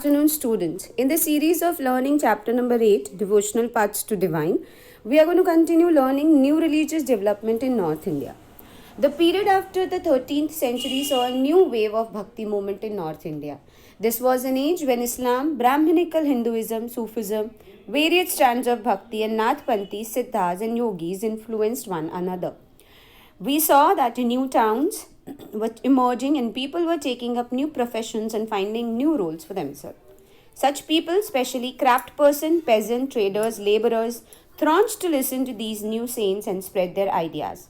Afternoon, students. In the series of learning chapter number 8, Devotional Paths to Divine, we are going to continue learning new religious development in North India. The period after the 13th century saw a new wave of bhakti movement in North India. This was an age when Islam, Brahminical Hinduism, Sufism, various strands of bhakti and Nathpanthis, Siddhas and Yogis influenced one another. We saw that new towns were emerging and people were taking up new professions and finding new roles for themselves. Such people, especially craftsperson, peasant, traders, laborers, thronged to listen to these new saints and spread their ideas.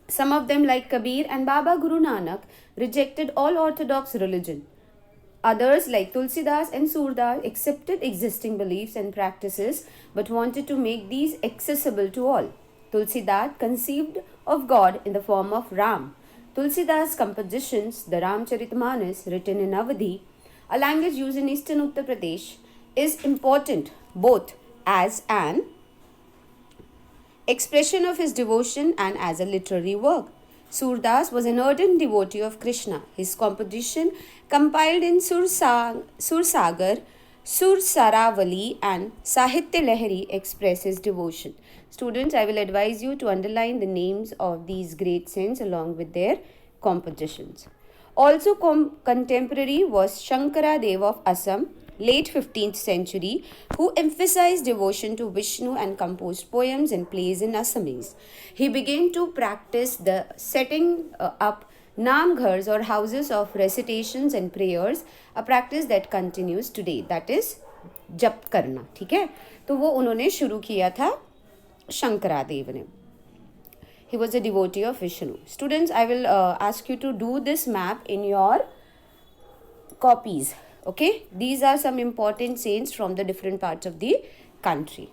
Some of them, like Kabir and Baba Guru Nanak, rejected all orthodox religion. Others, like Tulsidas and Surdas, accepted existing beliefs and practices but wanted to make these accessible to all. Tulsidas conceived of God in the form of Ram. Tulsidas' compositions, the Ramcharitmanas, written in Awadhi, a language used in eastern Uttar Pradesh, is important both as an expression of his devotion and as a literary work. Surdas was an ardent devotee of Krishna. His composition, compiled in Sursagar, Sursaravali and Sahitya Lahari, express his devotion. Students, I will advise you to underline the names of these great saints along with their compositions. Also contemporary was Shankara Dev of Assam, late 15th century, who emphasized devotion to Vishnu and composed poems and plays in Assamese. He began to practice the setting up namghars or houses of recitations and prayers, a practice that continues today, that is जप करना. ठीक है, तो वो उन्होंने शुरू किया था शंकरादेव ने. He was a devotee of Vishnu. Students, I will ask you to do this map in your copies. Okay, these are some important saints from the different parts of the country.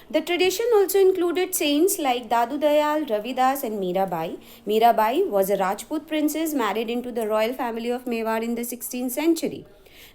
The tradition also included saints like Dadu Dayal, Ravidas and Mirabai. Mirabai was a Rajput princess married into the royal family of Mewar in the 16th century.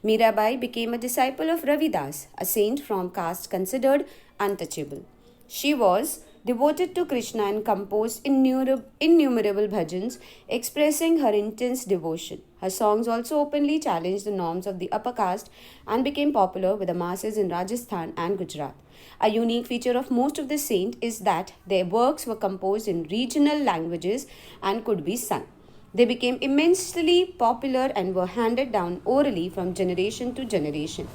Mirabai became a disciple of Ravidas, a saint from caste considered untouchable. She was devoted to Krishna and composed innumerable bhajans expressing her intense devotion. Her songs also openly challenged the norms of the upper caste and became popular with the masses in Rajasthan and Gujarat. A unique feature of most of the saints is that their works were composed in regional languages and could be sung. They became immensely popular and were handed down orally from generation to generation.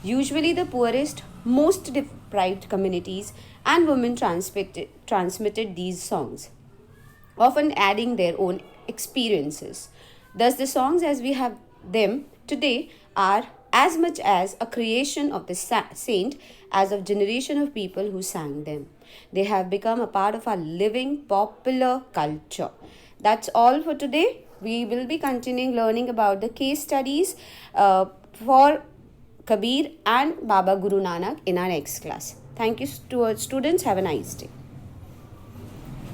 Usually the poorest, most deprived communities and women transmitted these songs, often adding their own experiences. Thus, the songs as we have them today are as much as a creation of the saint as of generation of people who sang them. They have become a part of our living popular culture. That's all for today. We will be continuing learning about the case studies for Kabir and Baba Guru Nanak in our next class. Thank you, students. Have a nice day.